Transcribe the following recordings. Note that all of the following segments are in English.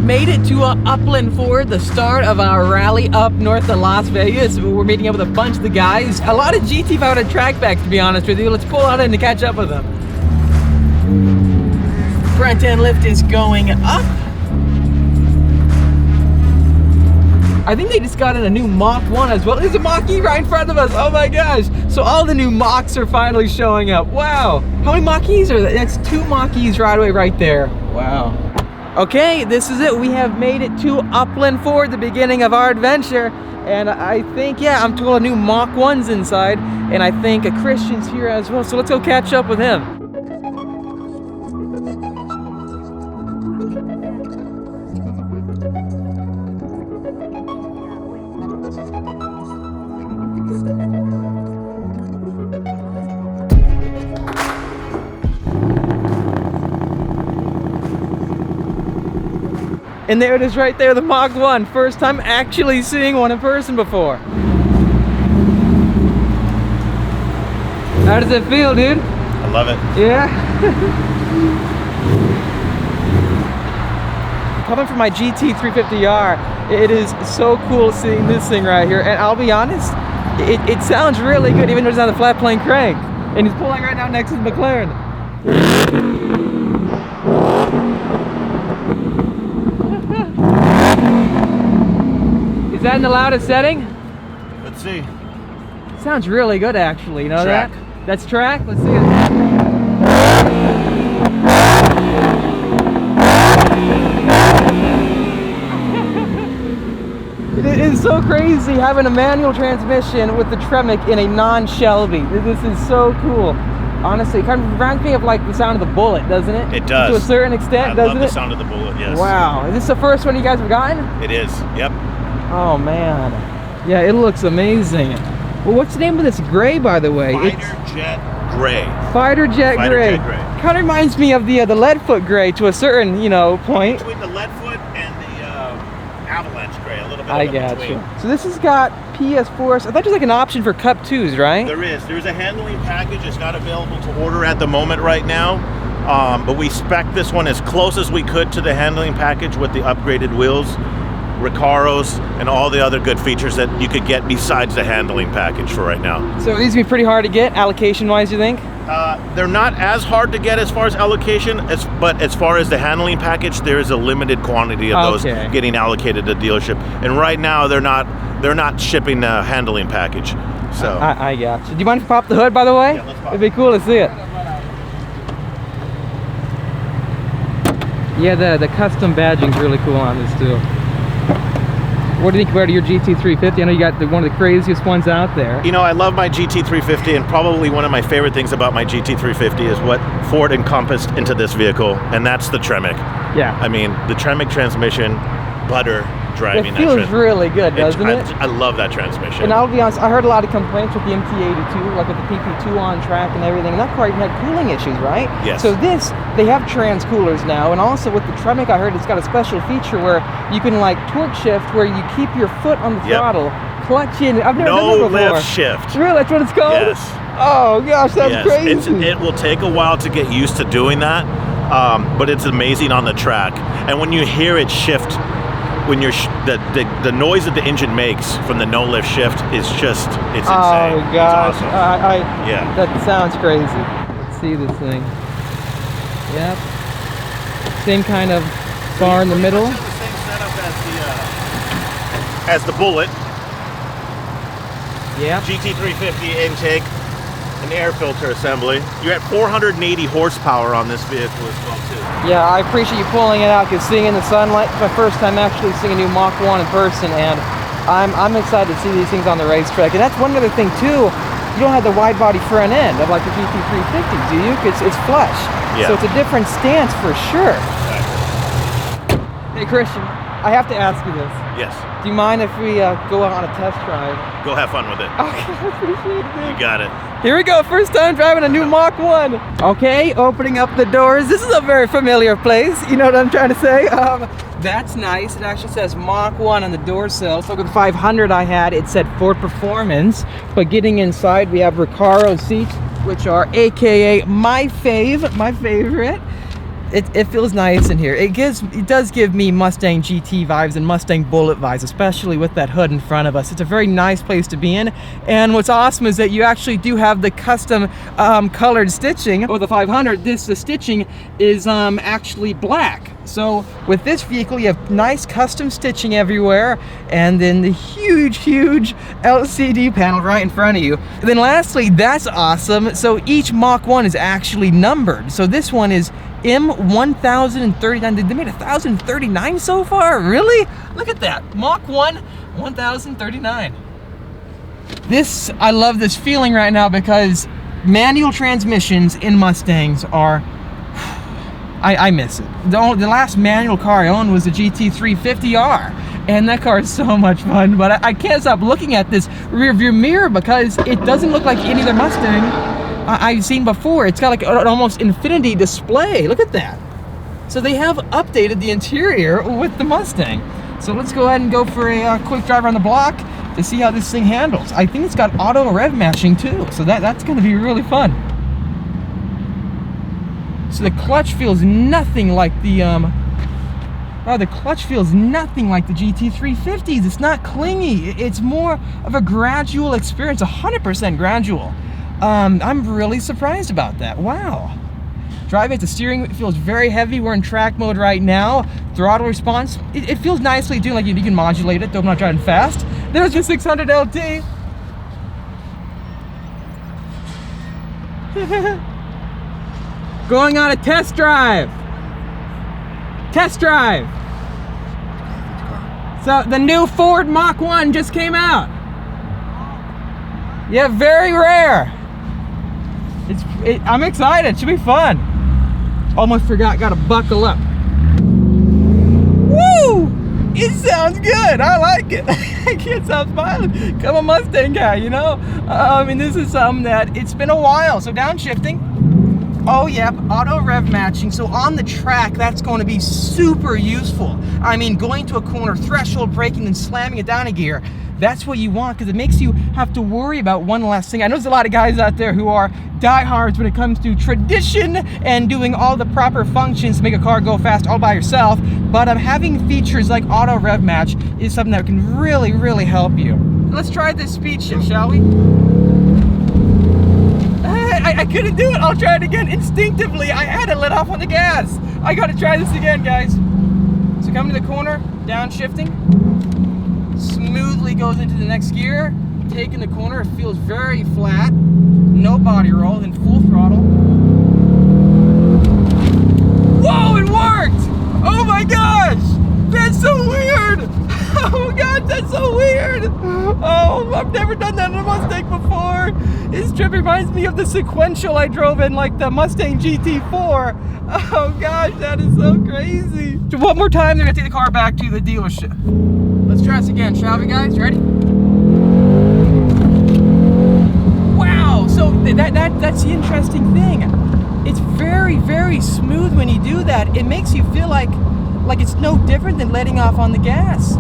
made it to Upland Ford, the start of our rally up north of Las Vegas. We're meeting up with a bunch of the guys. A lot of GT500 Track Packs, to be honest with you. Let's pull out in to catch up with them. Front end lift is going up. I think they just got in a new Mach 1 as well. There's a Mach E right in front of us. Oh my gosh. So all the new Machs are finally showing up. Wow. How many Mach E's are there? That's 2 Mach E's right away right there. Wow. Okay, this is it. We have made it to Upland Ford, the beginning of our adventure. And I think, yeah, I'm told a new Mach 1's inside. And I think a Christian's here as well. So let's go catch up with him. And there it is right there, the Mach 1. First time actually seeing one in person before. How does it feel, dude? I love it. Yeah? Coming from my GT350R, it is so cool seeing this thing right here. And I'll be honest, it sounds really good even though it's on the flat plane crank. And he's pulling right now next to the McLaren. Is that in the loudest setting? Let's see. Sounds really good, actually. You know track. that? That's track. Let's see it. It is so crazy having a manual transmission with the Tremec in a non-Shelby. This is so cool. Honestly, it kind of reminds me of like the sound of the Bullet, doesn't it? It does. To a certain extent, doesn't it? I love the sound of the Bullet, yes. Wow. Is this the first one you guys have gotten? It is, yep. Oh man, yeah, it looks amazing. Well, what's the name of this gray, by the way? Fighter Jet Gray. Fighter Jet Gray. Kind of reminds me of the Leadfoot Gray to a certain, you know, point. Between the Leadfoot and the Avalanche Gray, a little bit. I got you. So this has got PS4. I thought there's like an option for Cup 2s, right? There is. There's a handling package. It's not available to order at the moment right now. But we spec'd this one as close as we could to the handling package with the upgraded wheels, Recaros, and all the other good features that you could get besides the handling package for right now. So these would be pretty hard to get, allocation-wise, you think? They're not as hard to get as far as allocation, but as far as the handling package, there is a limited quantity of those getting allocated to dealership. And right now, they're not shipping the handling package. So I got you. Do you mind if I pop the hood, by the way? Yeah, let's pop. It'd be cool to see it. Yeah, the custom badging's really cool on this too. What do you think about your GT350? I know you got one of the craziest ones out there. You know, I love my GT350, and probably one of my favorite things about my GT350 is what Ford encompassed into this vehicle, and that's the Tremec. Yeah. I mean, the Tremec transmission, butter driving. It feels really good, doesn't it? I love that transmission. And I'll be honest, I heard a lot of complaints with the MT82, like with the PP2 on track and everything, and that car even had cooling issues, right? Yes. So this, they have trans coolers now, and also with the Tremec, I heard it's got a special feature where you can like torque shift, where you keep your foot on the throttle, clutch in. I've never done that before. No lift shift. Really, that's what it's called? Yes. Oh gosh, that's crazy. It will take a while to get used to doing that, but it's amazing on the track. And when you hear it shift, when you're the noise that the engine makes from the no lift shift is just, it's insane. Oh gosh, it's awesome. yeah, that sounds crazy. Let's see this thing. Yep, same kind of bar in the middle. The same setup as the Bullet. Yeah. GT350 intake, an air filter assembly. You're at 480 horsepower on this vehicle as well too. Yeah, I appreciate you pulling it out, because seeing in the sunlight, it's my first time actually seeing a new Mach 1 in person, and I'm excited to see these things on the racetrack. And that's one other thing too, you don't have the wide body front end of like the GT350, do you? It's flush. Yeah. So it's a different stance for sure. Exactly. Hey Christian, I have to ask you this. Yes. Do you mind if we go out on a test drive? Go have fun with it. Okay, I appreciate it. You got it. Here we go, first time driving a new Mach 1. Okay, opening up the doors. This is a very familiar place, you know what I'm trying to say? That's nice. It actually says Mach 1 on the door sill. So with the 500 I had, it said Ford Performance. But getting inside, we have Recaro seats, which are AKA my favorite. It feels nice in here. It does give me Mustang GT vibes and Mustang Bullet vibes, especially with that hood in front of us. It's a very nice place to be in. And what's awesome is that you actually do have the custom colored stitching. With the 500, the stitching is actually black. So with this vehicle, you have nice custom stitching everywhere, and then the huge LCD panel right in front of you. And then lastly, that's awesome. So each Mach 1 is actually numbered. So this one is M1039. They made 1039 so far? Really? Look at that. Mach 1, 1039. This, I love this feeling right now because manual transmissions in Mustangs are, I miss it. The last manual car I owned was a GT350R, and that car is so much fun, but I can't stop looking at this rear view mirror because it doesn't look like any other Mustang I've seen before. It's got like an almost infinity display. Look at that. So they have updated the interior with the Mustang. So let's go ahead and go for a quick drive around the block to see how this thing handles. I think it's got auto rev matching too, so that's going to be really fun. So the clutch feels nothing like the GT350s. It's not clingy. It's more of a gradual experience, 100% gradual. I'm really surprised about that. Wow. Driving at the steering, it feels very heavy. We're in track mode right now. Throttle response, it feels nicely too, like you can modulate it, though I'm not driving fast. There's your 600 LT. Going on a test drive. Test drive. So the new Ford Mach 1 just came out. Yeah, very rare. I'm excited. It should be fun. Almost forgot. Got to buckle up. Woo! It sounds good. I like it. I can't stop smiling. I'm a Mustang guy, you know. I mean, this is something that it's been a while. So downshifting. Oh, yep, auto rev matching. So on the track, that's going to be super useful. I mean, going to a corner, threshold braking, and slamming it down a gear, that's what you want because it makes you have to worry about one last thing. I know there's a lot of guys out there who are diehards when it comes to tradition and doing all the proper functions to make a car go fast all by yourself, but having features like auto rev match is something that can really, really help you. Let's try this speed shift, shall we? I couldn't do it. I'll try it again. Instinctively, I had to let off on the gas. I gotta try this again, guys. So coming to the corner, downshifting. Smoothly goes into the next gear. Taking the corner, it feels very flat. No body roll, then full throttle. Whoa, it worked! Oh my gosh! That's so weird! Oh god, that's so weird! Oh, I've never done that in a Mustang before. This trip reminds me of the sequential I drove in like the Mustang GT4. Oh gosh, that is so crazy. One more time, they're gonna take the car back to the dealership. Let's try this again, shall we, guys? Ready? Wow, so that's the interesting thing. It's very, very smooth when you do that. It makes you feel like it's no different than letting off on the gas.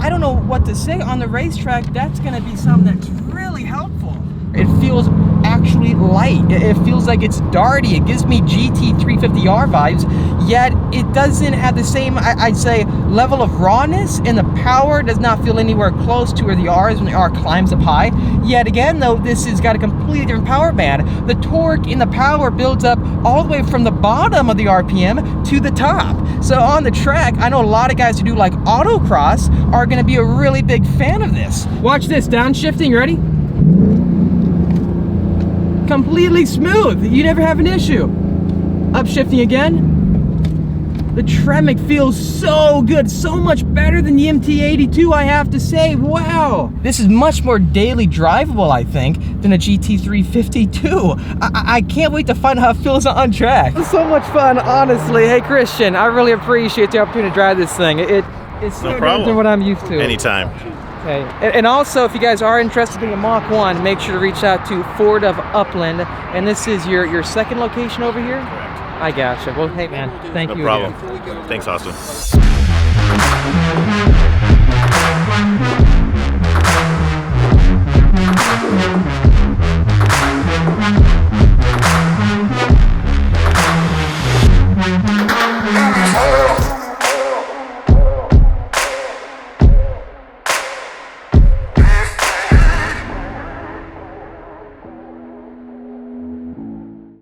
I don't know what to say. On the racetrack, that's gonna be something that's really helpful. It feels actually light. It feels like it's darty. It gives me GT350R vibes, yet it doesn't have the same, I'd say, level of rawness, and the power does not feel anywhere close to where the R is when the R climbs up high. Yet again, though, this has got a completely different power band. The torque in the power builds up all the way from the bottom of the RPM to the top. So on the track, I know a lot of guys who do like autocross are gonna be a really big fan of this. Watch this, downshifting, ready? Completely smooth. You never have an issue. Upshifting again. The Tremec feels so good, so much better than the MT82, I have to say. Wow. This is much more daily drivable, I think, than a GT352. I can't wait to find out how it feels on track. It's so much fun, honestly. Hey, Christian, I really appreciate the opportunity to drive this thing. It's so different than what I'm used to. Anytime. Okay. And also, if you guys are interested in a Mach 1, make sure to reach out to Ford of Upland. And this is your second location over here? Correct. I gotcha. Well, hey, man. Thank you. No problem. Again. Thanks, Austin.